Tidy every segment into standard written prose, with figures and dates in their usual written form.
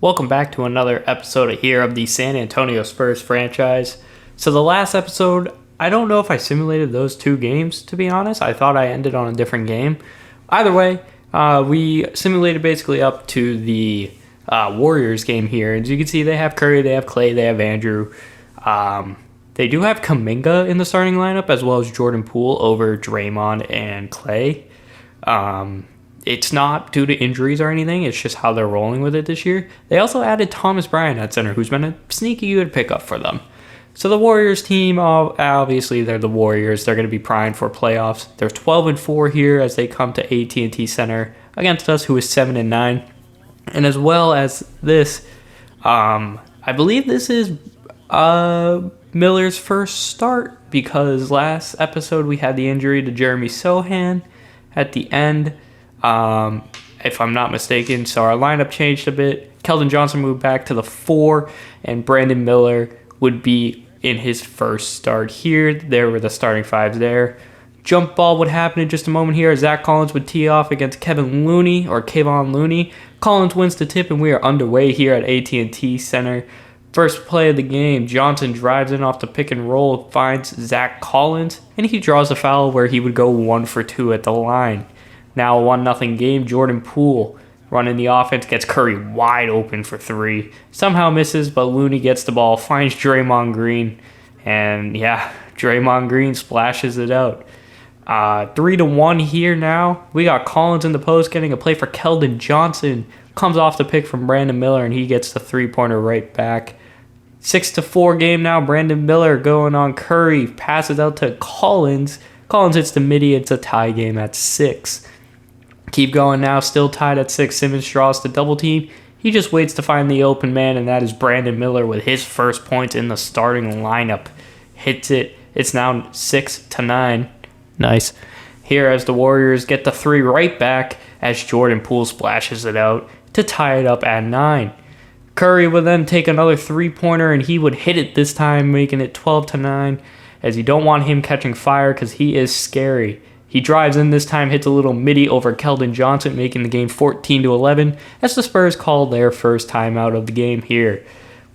Welcome back to another episode here of the San Antonio Spurs franchise. So the last episode, I don't know if I simulated those two games, to be honest. I thought I ended on a different game. Either way, we simulated basically up to the Warriors game here. As you can see, they have Curry, they have Clay, they have Andrew. They do have Kuminga in the starting lineup, as well as Jordan Poole over Draymond and Clay. It's not due to injuries or anything. It's just how they're rolling with it this year. They also added Thomas Bryant at center, who's been a sneaky good pickup for them. So the Warriors team, obviously they're the Warriors. They're going to be primed for playoffs. They're 12-4 here as they come to AT&T Center against us, who is 7-9. And as well as this, I believe this is Miller's first start, because last episode we had the injury to Jeremy Sohan at the end. If I'm not mistaken. So our lineup changed a bit. Keldon Johnson moved back to the 4, and Brandon Miller would be in his first start here. There were the starting fives there. Jump ball would happen in just a moment here. Zach Collins would tee off against Kevon Looney. Collins wins the tip, and we are underway here at AT&T Center. First play of the game, Johnson drives in off the pick and roll, finds Zach Collins, and he draws a foul where he would go 1 for 2 at the line. Now a 1-0 game. Jordan Poole running the offense gets Curry wide open for 3. Somehow misses, but Looney gets the ball, finds Draymond Green, and Draymond Green splashes it out. 3-1 here now. We got Collins in the post getting a play for Keldon Johnson. Comes off the pick from Brandon Miller, and he gets the 3-pointer right back. 6-4 game now. Brandon Miller going on Curry. Passes out to Collins. Collins hits the midi. It's a tie game at 6. Keep going now, still tied at 6. Simmons draws the double team. He just waits to find the open man, and that is Brandon Miller with his first points in the starting lineup. Hits it. It's now 6-9. Nice. Here as the Warriors get the 3 right back as Jordan Poole splashes it out to tie it up at 9. Curry would then take another 3-pointer, and he would hit it this time, making it 12-9, as you don't want him catching fire because he is scary. He drives in this time, hits a little midi over Keldon Johnson, making the game 14-11, as the Spurs call their first timeout of the game here.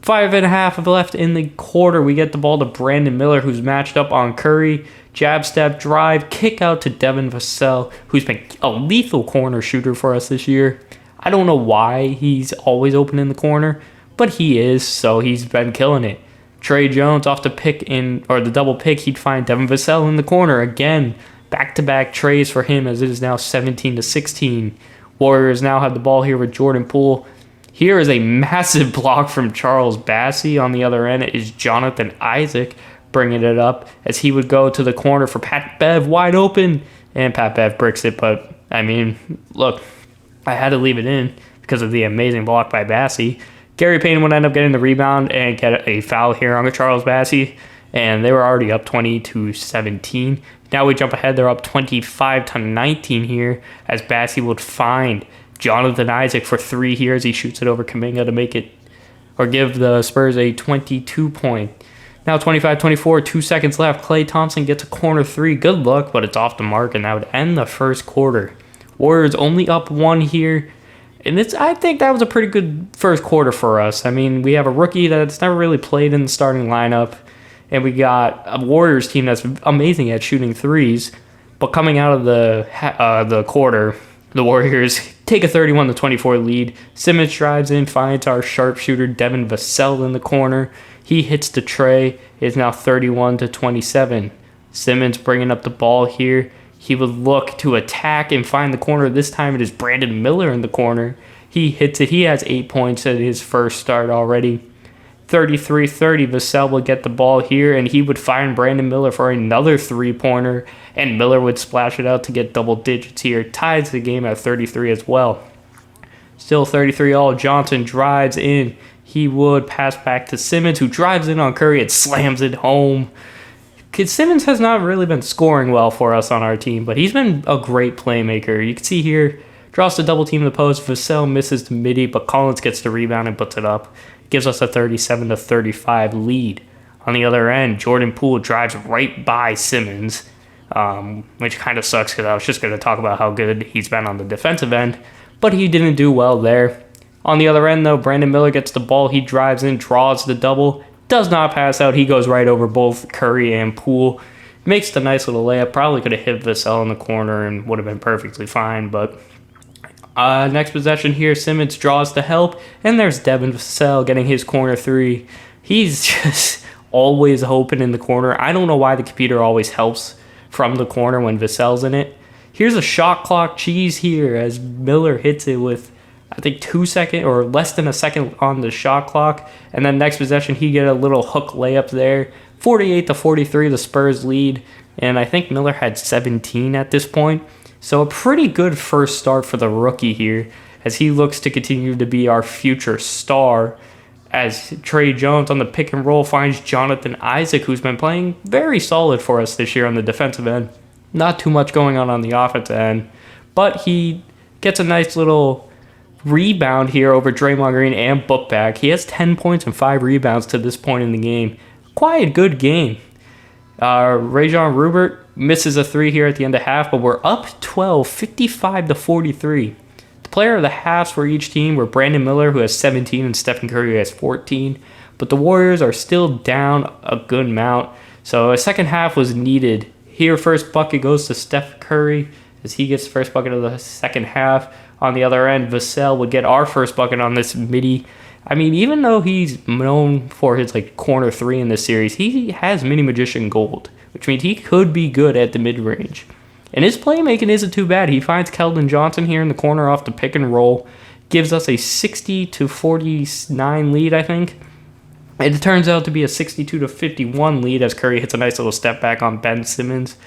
5.5 left in the quarter. We get the ball to Brandon Miller, who's matched up on Curry. Jab step drive, kick out to Devin Vassell, who's been a lethal corner shooter for us this year. I don't know why he's always open in the corner, but he is, so he's been killing it. Trey Jones off the the double pick, he'd find Devin Vassell in the corner again. Back-to-back trays for him as it is now 17-16. Warriors now have the ball here with Jordan Poole. Here is a massive block from Charles Bassey. On the other end is Jonathan Isaac bringing it up as he would go to the corner for Pat Bev wide open. And Pat Bev bricks it, but, look, I had to leave it in because of the amazing block by Bassey. Gary Payton would end up getting the rebound and get a foul here on Charles Bassey. And they were already up 20-17. Now we jump ahead. They're up 25-19 here as Bassey would find Jonathan Isaac for 3 here as he shoots it over Kuminga to make it, or give the Spurs a 22-point. Now 25-24, 2 seconds left. Klay Thompson gets a corner 3. Good luck, but it's off the mark, and that would end the first quarter. Warriors only up 1 here. And I think that was a pretty good first quarter for us. We have a rookie that's never really played in the starting lineup. And we got a Warriors team that's amazing at shooting threes. But coming out of the quarter, the Warriors take a 31-24 lead. Simmons drives in, finds our sharpshooter Devin Vassell in the corner. He hits the tray. It's now 31-27. Simmons bringing up the ball here. He would look to attack and find the corner. This time it is Brandon Miller in the corner. He hits it. He has 8 points at his first start already. 33-30, Vassell would get the ball here, and he would find Brandon Miller for another 3-pointer, and Miller would splash it out to get double digits here. Ties the game at 33 as well. Still 33 all. Johnson drives in. He would pass back to Simmons, who drives in on Curry and slams it home. Simmons has not really been scoring well for us on our team, but he's been a great playmaker. You can see here, draws the double team in the post. Vassell misses the midi, but Collins gets the rebound and puts it up. Gives us a 37-35 lead. On the other end, Jordan Poole drives right by Simmons, which kind of sucks because I was just going to talk about how good he's been on the defensive end, but he didn't do well there. On the other end, though, Brandon Miller gets the ball. He drives in, draws the double, does not pass out. He goes right over both Curry and Poole. Makes the nice little layup. Probably could have hit Vassell in the corner and would have been perfectly fine. But next possession here, Simmons draws to help. And there's Devin Vassell getting his corner three. He's just always open in the corner. I don't know why the computer always helps from the corner when Vassell's in it. Here's a shot clock cheese here as Miller hits it with, I think, 2 seconds or less than a second on the shot clock. And then next possession, he get a little hook layup there. 48-43, the Spurs lead. And I think Miller had 17 at this point. So a pretty good first start for the rookie here as he looks to continue to be our future star. As Trey Jones on the pick and roll finds Jonathan Isaac, who's been playing very solid for us this year on the defensive end. Not too much going on the offensive end. But he gets a nice little rebound here over Draymond Green and Bookback. He has 10 points and 5 rebounds to this point in the game. Quite good game. Rajon Rupert misses a 3 here at the end of half, but we're up 12, 55-43. The player of the halves for each team were Brandon Miller, who has 17, and Stephen Curry, who has 14. But the Warriors are still down a good amount, so a second half was needed. Here, first bucket goes to Steph Curry as he gets the first bucket of the second half. On the other end, Vassell would get our first bucket on this midi. I mean, even though he's known for his corner three in this series, he has mini magician gold, which means he could be good at the mid-range. And his playmaking isn't too bad. He finds Keldon Johnson here in the corner off the pick and roll, gives us a 60-49 lead, I think. It turns out to be a 62-51 lead as Curry hits a nice little step back on Ben Simmons.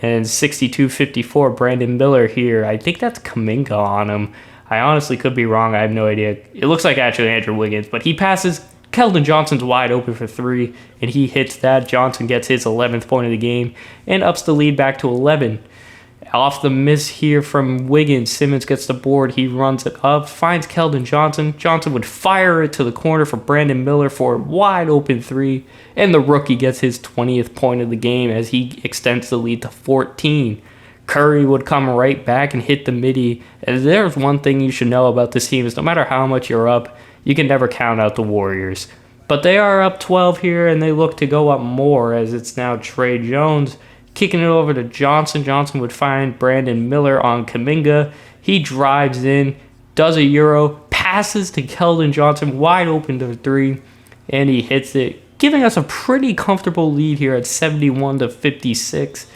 And 62-54, Brandon Miller here. I think that's Kuminga on him. I honestly could be wrong. I have no idea. It looks like actually Andrew Wiggins, but he passes. Keldon Johnson's wide open for 3, and he hits that. Johnson gets his 11th point of the game and ups the lead back to 11. Off the miss here from Wiggins, Simmons gets the board. He runs it up, finds Keldon Johnson. Johnson would fire it to the corner for Brandon Miller for a wide open 3, and the rookie gets his 20th point of the game as he extends the lead to 14. Curry would come right back and hit the midi. And there's one thing you should know about this team is no matter how much you're up, you can never count out the Warriors. But they are up 12 here, and they look to go up more as it's now Trey Jones kicking it over to Johnson. Johnson would find Brandon Miller on Kuminga. He drives in, does a Euro, passes to Keldon Johnson, wide open to 3, and he hits it, giving us a pretty comfortable lead here at 71-56.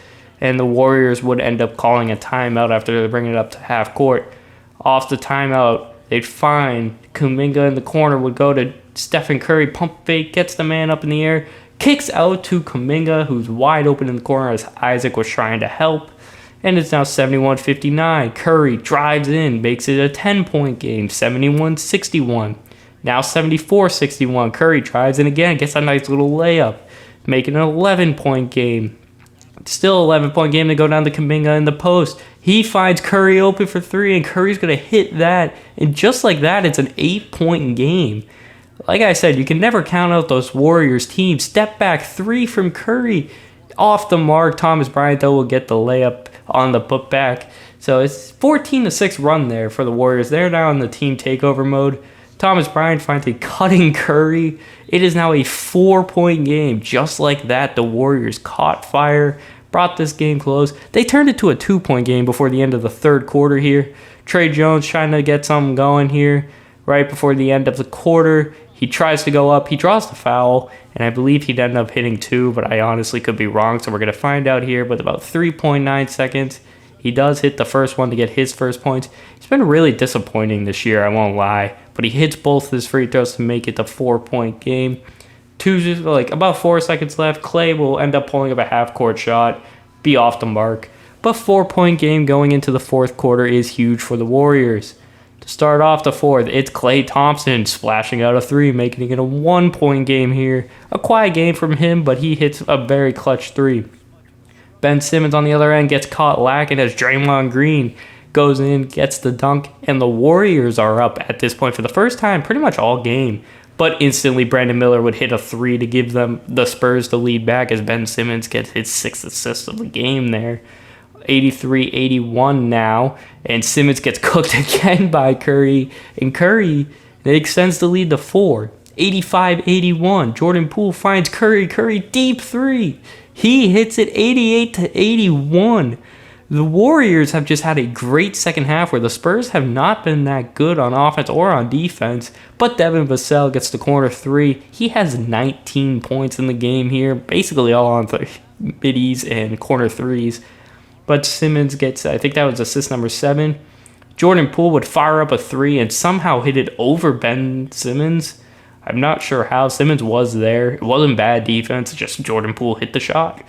And the Warriors would end up calling a timeout after they bring it up to half court. Off the timeout, they'd find Kuminga in the corner, would go to Stephen Curry, pump fake, gets the man up in the air, kicks out to Kuminga, who's wide open in the corner as Isaac was trying to help. And it's now 71-59. Curry drives in, makes it a 10-point game, 71-61. Now 74-61. Curry drives in again, gets a nice little layup, making an 11-point game. Still 11-point game to go down to Kuminga in the post. He finds Curry open for 3, and Curry's going to hit that. And just like that, it's an 8-point game. Like I said, you can never count out those Warriors teams. Step back 3 from Curry. Off the mark, Thomas Bryant, though, will get the layup on the putback. So it's 14-6 run there for the Warriors. They're now in the team takeover mode. Thomas Bryant finds a cutting Curry. It is now a 4-point game. Just like that, the Warriors caught fire, brought this game close. They turned it to a 2-point game before the end of the third quarter here. Trey Jones trying to get something going here right before the end of the quarter. He tries to go up. He draws the foul, and I believe he'd end up hitting 2, but I honestly could be wrong, so we're going to find out here with about 3.9 seconds. He does hit the first one to get his first points. It's been really disappointing this year, I won't lie. But he hits both his free throws to make it the 4-point game. About 4 seconds left. Clay will end up pulling up a half-court shot, be off the mark. But 4-point game going into the fourth quarter is huge for the Warriors. To start off the fourth, it's Klay Thompson splashing out a 3, making it a 1-point game here. A quiet game from him, but he hits a very clutch 3. Ben Simmons on the other end gets caught lacking as Draymond Green goes in, gets the dunk, and the Warriors are up at this point for the first time pretty much all game. But instantly, Brandon Miller would hit a 3 to give them the Spurs the lead back as Ben Simmons gets his 6th assist of the game there. 83-81 now, and Simmons gets cooked again by Curry, and Curry and it extends the lead to 4. 85-81. Jordan Poole finds Curry. Curry deep three. He hits it 88-81. The Warriors have just had a great second half where the Spurs have not been that good on offense or on defense, but Devin Vassell gets the corner three. He has 19 points in the game here, basically all on middies and corner threes. But Simmons gets, I think that was assist number 7. Jordan Poole would fire up a 3 and somehow hit it over Ben Simmons. I'm not sure how. Simmons was there. It wasn't bad defense, just Jordan Poole hit the shot.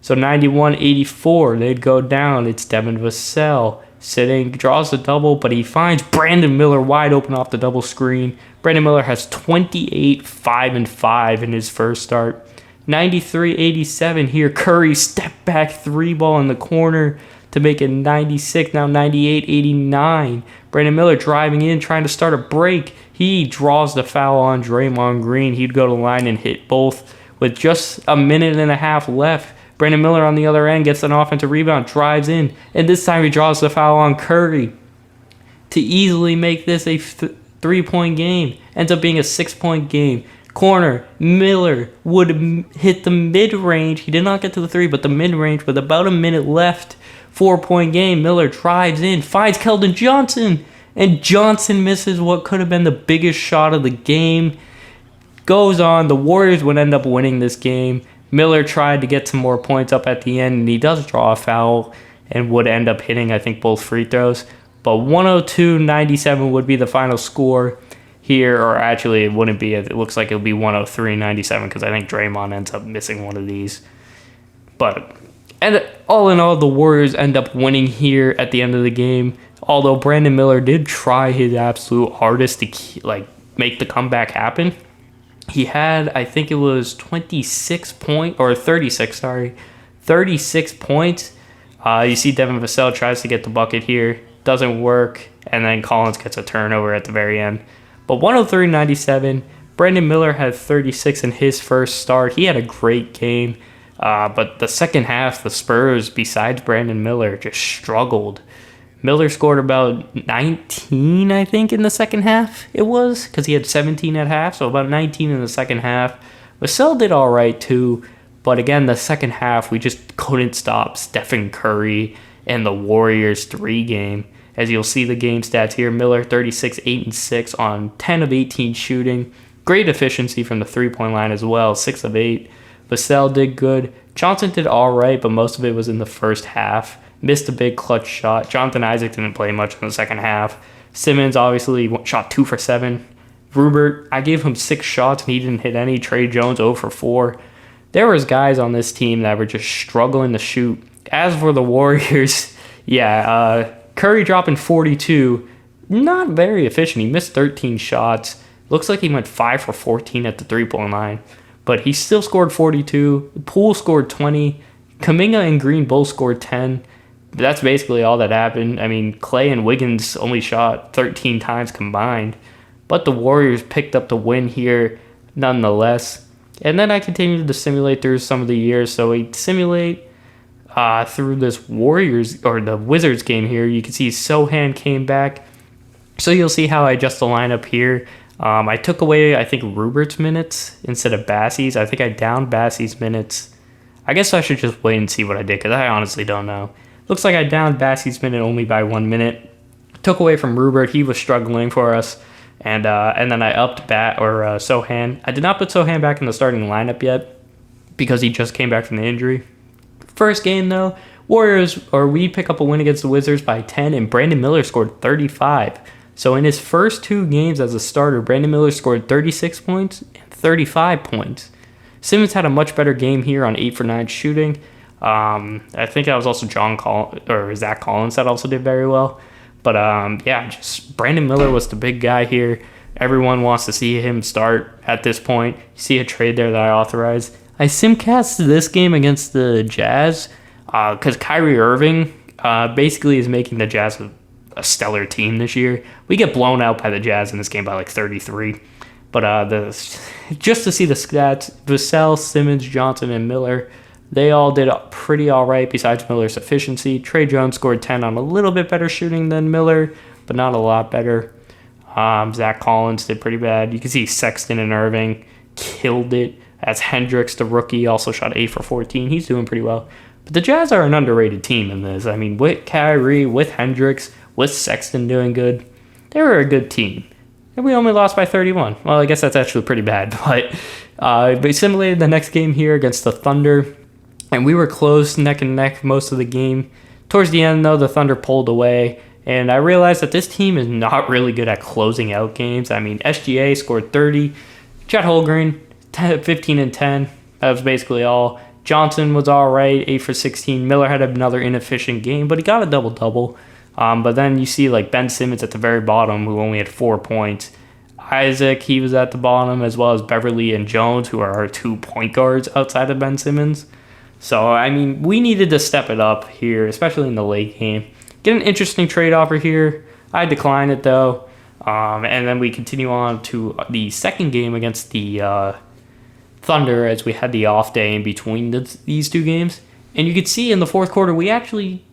So 91-84, they'd go down. It's Devin Vassell sitting, draws the double, but he finds Brandon Miller wide open off the double screen. Brandon Miller has 28, 5 and 5 in his first start. 93-87 here. Curry step back 3-ball in the corner to make it 96, now 98-89. Brandon Miller driving in, trying to start a break. He draws the foul on Draymond Green. He'd go to the line and hit both with just a minute and a half left. Brandon Miller on the other end gets an offensive rebound, drives in, and this time he draws the foul on Curry to easily make this a 3-point game. Ends up being a 6-point game. Corner, Miller would hit the mid-range. He did not get to the 3, but the mid-range with about a minute left. 4-point game. Miller drives in, finds Keldon Johnson, and Johnson misses what could have been the biggest shot of the game. Goes on. The Warriors would end up winning this game. Miller tried to get some more points up at the end, and he does draw a foul and would end up hitting, I think, both free throws. But 102-97 would be the final score here, or actually it wouldn't be. It looks like it'll be 103-97 because I think Draymond ends up missing one of these. But and all in all, the Warriors end up winning here at the end of the game. Although Brandon Miller did try his absolute hardest to make the comeback happen. He had, I think it was 36 points. You see Devin Vassell tries to get the bucket here. Doesn't work. And then Collins gets a turnover at the very end. But 103-97, Brandon Miller had 36 in his first start. He had a great game. But the second half, the Spurs, besides Brandon Miller, just struggled. Miller scored about 19, I think, in the second half it was, because he had 17 at half, so about 19 in the second half. Vassell did all right, too, but again, the second half, we just couldn't stop Stephen Curry and the Warriors 3 game. As you'll see the game stats here, Miller 36, 8 and 6 on 10 of 18 shooting. Great efficiency from the 3-point line as well, 6 of 8. Vassell did good. Johnson did all right, but most of it was in the first half. Missed a big clutch shot. Jonathan Isaac didn't play much in the second half. Simmons obviously shot 2 for 7. Rupert, I gave him 6 shots and he didn't hit any. Trey Jones 0 for 4. There was guys on this team that were just struggling to shoot. As for the Warriors, Curry dropping 42. Not very efficient. He missed 13 shots. Looks like he went 5 for 14 at the 3-point line. But he still scored 42. Poole scored 20. Kuminga and Green both scored 10. That's basically all that happened. I mean, Clay and Wiggins only shot 13 times combined. But the Warriors picked up the win here nonetheless. And then I continued to simulate through some of the years. So we simulate through this Warriors or the Wizards game here. You can see Sohan came back. So you'll see how I adjust the lineup here. I took away, I think, Rupert's minutes instead of Bassey's. I think I downed Bassey's minutes. I guess I should just wait and see what I did because I honestly don't know. Looks like I downed Bassey's minute only by 1 minute. Took away from Rupert. He was struggling for us. And then I upped Sohan. I did not put Sohan back in the starting lineup yet because he just came back from the injury. First game, though, we pick up a win against the Wizards by 10, and Brandon Miller scored 35. So in his first 2 games as a starter, Brandon Miller scored 36 points and 35 points. Simmons had a much better game here on 8 for 9 shooting. I think that was also Zach Collins that also did very well. But just Brandon Miller was the big guy here. Everyone wants to see him start at this point. You see a trade there that I authorized. I simcast this game against the Jazz because Kyrie Irving basically is making the Jazz a stellar team this year. We get blown out by the Jazz in this game by like 33. But just to see the stats, Vassell, Simmons, Johnson, and Miller, they all did pretty all right besides Miller's efficiency. Trey Jones scored 10 on a little bit better shooting than Miller, but not a lot better. Zach Collins did pretty bad. You can see Sexton and Irving killed it. As Hendricks, the rookie, also shot 8 for 14. He's doing pretty well. But the Jazz are an underrated team in this. I mean, with Kyrie, with Hendricks, with Sexton doing good, they were a good team. And we only lost by 31. Well, I guess that's actually pretty bad. But we simulated the next game here against the Thunder. And we were close, neck and neck most of the game. Towards the end, though, the Thunder pulled away. And I realized that this team is not really good at closing out games. I mean, SGA scored 30. Chet Holmgren, 15 and 10. That was basically all. Johnson was all right, 8 for 16. Miller had another inefficient game, but he got a double-double. But then you see like Ben Simmons at the very bottom, who only had 4 points. Isaac, he was at the bottom, as well as Beverly and Jones, who are our 2 point guards outside of Ben Simmons. So, I mean, we needed to step it up here, especially in the late game. Get an interesting trade offer here. I decline it, though. And then we continue on to the second game against the Thunder, as we had the off day in between these two games. And you could see in the fourth quarter, we actually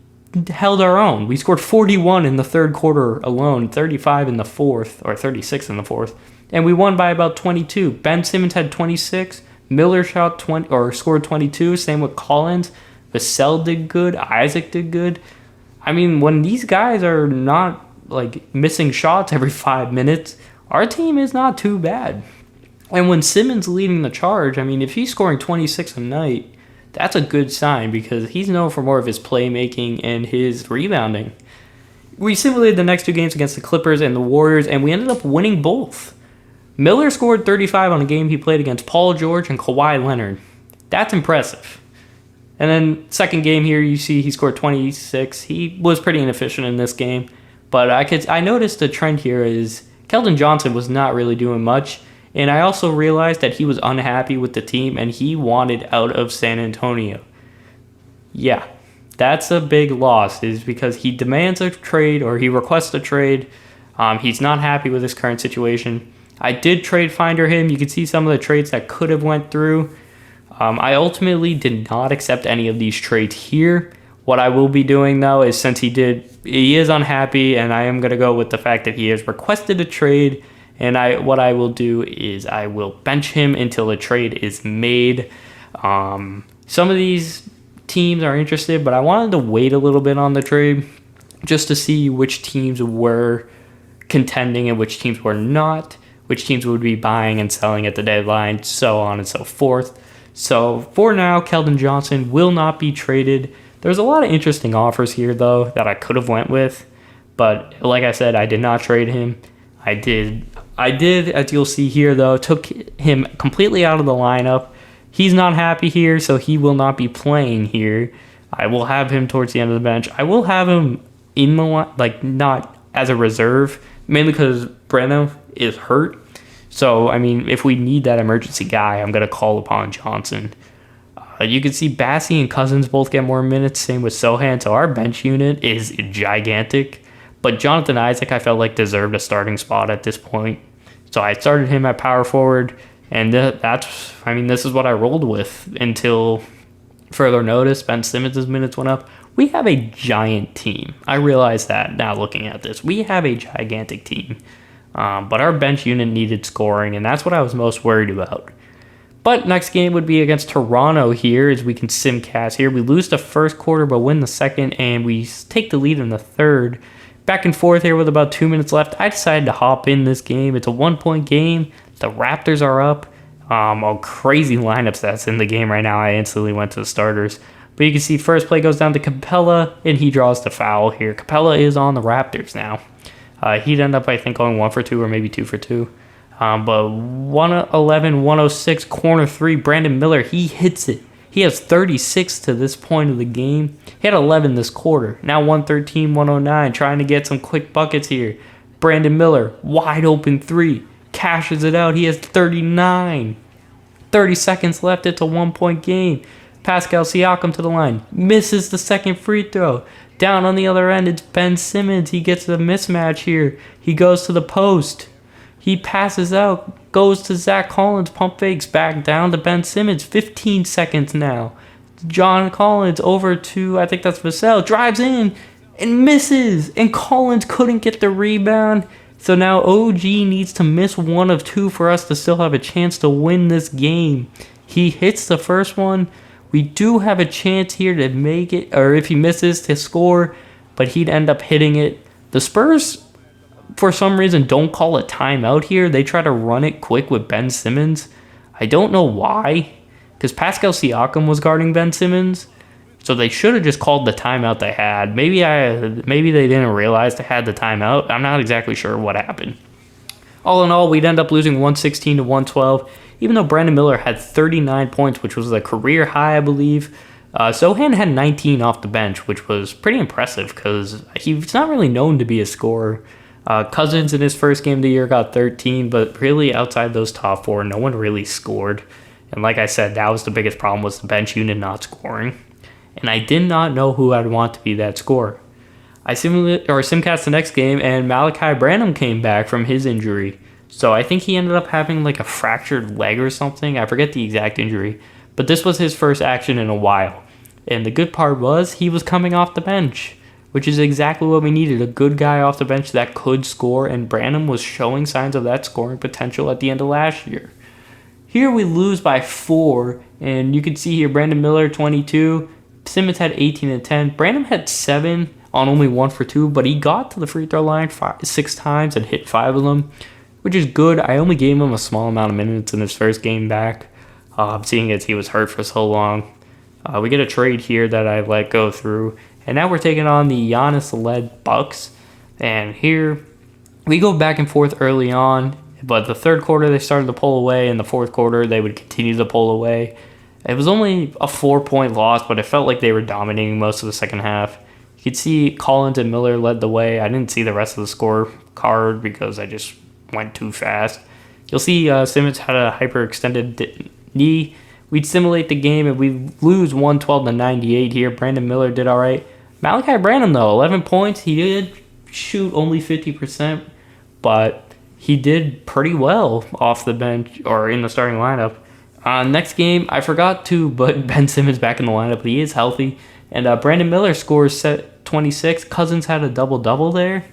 held our own. We scored 41 in the third quarter alone, 35 in the fourth, or 36 in the fourth. And we won by about 22. Ben Simmons had 26. Miller shot 20 or scored 22. Same with Collins. Vassell did good. Isaac did good. I mean, when these guys are not like missing shots every 5 minutes, our team is not too bad. And when Simmons leading the charge, I mean, if he's scoring 26 a night, that's a good sign because he's known for more of his playmaking and his rebounding. We simulated the next 2 games against the Clippers and the Warriors, and we ended up winning both. Miller scored 35 on a game he played against Paul George and Kawhi Leonard. That's impressive. And then second game here, you see he scored 26. He was pretty inefficient in this game. But I noticed the trend here is Keldon Johnson was not really doing much. And I also realized that he was unhappy with the team and he wanted out of San Antonio. Yeah, that's a big loss, is because he demands a trade or he requests a trade. He's not happy with his current situation. I did trade finder him. You can see some of the trades that could have went through. I ultimately did not accept any of these trades here. What I will be doing, though, is since he is unhappy, and I am going to go with the fact that he has requested a trade, and what I will do is I will bench him until a trade is made. Some of these teams are interested, but I wanted to wait a little bit on the trade just to see which teams were contending and which teams were not, which teams would be buying and selling at the deadline, so on and so forth. So for now, Keldon Johnson will not be traded. There's a lot of interesting offers here, though, that I could have went with. But like I said, I did not trade him. I did, as you'll see here, though, took him completely out of the lineup. He's not happy here, so he will not be playing here. I will have him towards the end of the bench. I will have him in the not as a reserve, mainly because Breno is hurt. So, I mean, if we need that emergency guy, I'm going to call upon Johnson. You can see Bassey and Cousins both get more minutes, same with Sohan. So our bench unit is gigantic. But Jonathan Isaac, I felt like, deserved a starting spot at this point. So I started him at power forward. And this is what I rolled with until further notice. Ben Simmons' minutes went up. We have a giant team. I realize that now looking at this. We have a gigantic team. But our bench unit needed scoring, and that's what I was most worried about. But next game would be against Toronto here, as we can simcast here. We lose the first quarter, but win the second, and we take the lead in the third. Back and forth here with about 2 minutes left. I decided to hop in this game. It's a 1-point game. The Raptors are up. A crazy lineups that's in the game right now. I instantly went to the starters. But you can see first play goes down to Capella, and he draws the foul here. Capella is on the Raptors now. He'd end up, I think, going 1 for 2 or maybe 2 for 2. But 111, 106, corner 3, Brandon Miller, he hits it. He has 36 to this point of the game. He had 11 this quarter. Now 113, 109, trying to get some quick buckets here. Brandon Miller, wide open 3, cashes it out. He has 39. 30 seconds left. It's a 1-point game. Pascal Siakam to the line. Misses the second free throw. Down on the other end, it's Ben Simmons. He gets a mismatch here. He goes to the post. He passes out, goes to Zach Collins, pump fakes, back down to Ben Simmons. 15 seconds now. John Collins over to, I think that's Vassell, drives in and misses. And Collins couldn't get the rebound. So now OG needs to miss one of two for us to still have a chance to win this game. He hits the first one. We do have a chance here to make it, or if he misses, to score, but he'd end up hitting it. The Spurs, for some reason, don't call a timeout here. They try to run it quick with Ben Simmons. I don't know why, because Pascal Siakam was guarding Ben Simmons, so they should have just called the timeout they had. Maybe they didn't realize they had the timeout. I'm not exactly sure what happened. All in all, we'd end up losing 116 to 112, even though Brandon Miller had 39 points, which was a career high, I believe. Sohan had 19 off the bench, which was pretty impressive because he's not really known to be a scorer. Cousins in his first game of the year got 13, but really outside those top four, no one really scored. And like I said, that was the biggest problem, was the bench unit not scoring. And I did not know who I'd want to be that scorer. I simcast the next game, and Malachi Branham came back from his injury. So I think he ended up having like a fractured leg or something. I forget the exact injury. But this was his first action in a while. And the good part was he was coming off the bench, which is exactly what we needed. A good guy off the bench that could score, and Branham was showing signs of that scoring potential at the end of last year. Here we lose by 4, and you can see here Brandon Miller, 22. Simmons had 18 and 10. Branham had 7 on only 1 for 2, but he got to the free throw line 6 times and hit 5 of them, which is good. I only gave him a small amount of minutes in his first game back, seeing as he was hurt for so long. We get a trade here that I let go through, and now we're taking on the Giannis-led Bucks. And here we go back and forth early on, but the third quarter they started to pull away, and the fourth quarter they would continue to pull away. It was only a 4-point loss, but it felt like they were dominating most of the second half. You could see Collins and Miller led the way. I didn't see the rest of the scorecard because I just went too fast. You'll see Simmons had a hyperextended knee. We'd simulate the game, and we lose 112 to 98 here. Brandon Miller did all right. Malachi Branham, though, 11 points. He did shoot only 50%, but he did pretty well off the bench or in the starting lineup. Next game, I forgot to put Ben Simmons back in the lineup, but he is healthy. And Brandon Miller scores 26. Cousins had a double-double there.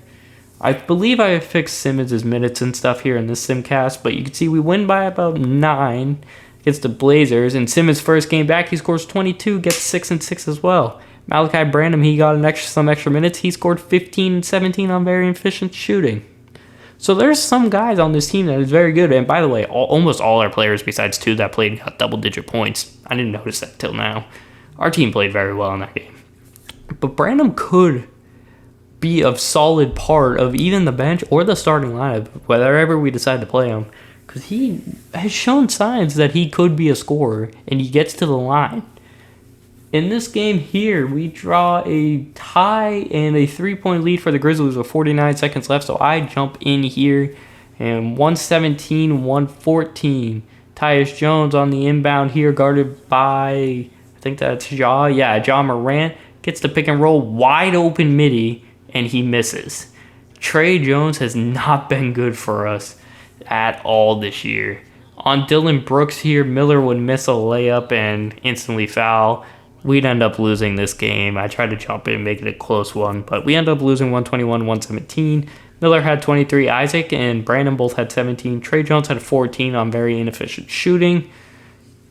I believe I fixed Simmons' minutes and stuff here in this simcast, but you can see we win by about 9 against the Blazers. In Simmons' first game back, he scores 22, gets 6 and 6 as well. Malachi Branham, he got some extra minutes. He scored 15 and 17 on very efficient shooting. So there's some guys on this team that is very good. And by the way, almost all our players besides 2 that played got double-digit points. I didn't notice that till now. Our team played very well in that game. But Branham could be a solid part of even the bench or the starting lineup, wherever we decide to play him. Because he has shown signs that he could be a scorer, and he gets to the line. In this game here, we draw a tie and a 3-point lead for the Grizzlies with 49 seconds left. So I jump in here, and 117-114. Tyus Jones on the inbound here, guarded by, I think that's Ja Morant. Gets the pick and roll, wide open midi, and he misses. Trey Jones has not been good for us at all this year. On Dillon Brooks here, Miller would miss a layup and instantly foul. We'd end up losing this game. I tried to jump in and make it a close one, but we end up losing 121-117. Miller had 23. Isaac and Brandon both had 17. Trey Jones had 14 on very inefficient shooting.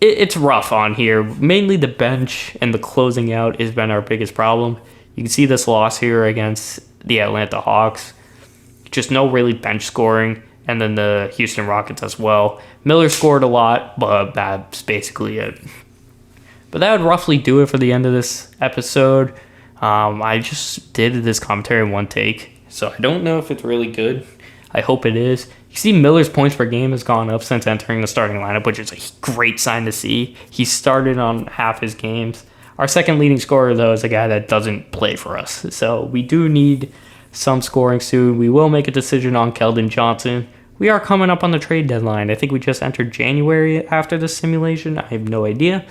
It's rough on here. Mainly the bench and the closing out has been our biggest problem. You can see this loss here against the Atlanta Hawks. Just no really bench scoring. And then the Houston Rockets as well. Miller scored a lot, but that's basically it. But that would roughly do it for the end of this episode. I just did this commentary in one take, so I don't know if it's really good. I hope it is. You see Miller's points per game has gone up since entering the starting lineup, which is a great sign to see. He started on half his games. Our second leading scorer, though, is a guy that doesn't play for us. So we do need some scoring soon. We will make a decision on Keldon Johnson. We are coming up on the trade deadline. I think we just entered January after this simulation. I have no idea.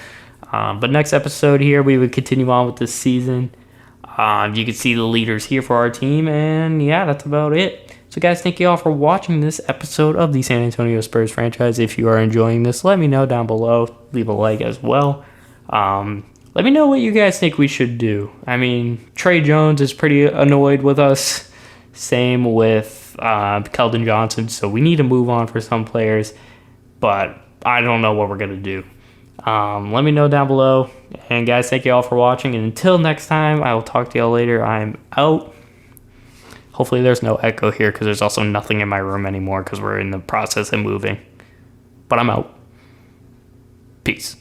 But next episode here, we would continue on with this season. You can see the leaders here for our team. And yeah, that's about it. So guys, thank you all for watching this episode of the San Antonio Spurs franchise. If you are enjoying this, let me know down below. Leave a like as well. Let me know what you guys think we should do. I mean, Trey Jones is pretty annoyed with us. Same with with Keldon Johnson, so we need to move on for some players, but I don't know what we're going to do. Let me know down below. And guys, thank you all for watching. And until next time, I will talk to y'all later. I'm out. Hopefully there's no echo here because there's also nothing in my room anymore because we're in the process of moving. But I'm out. Peace.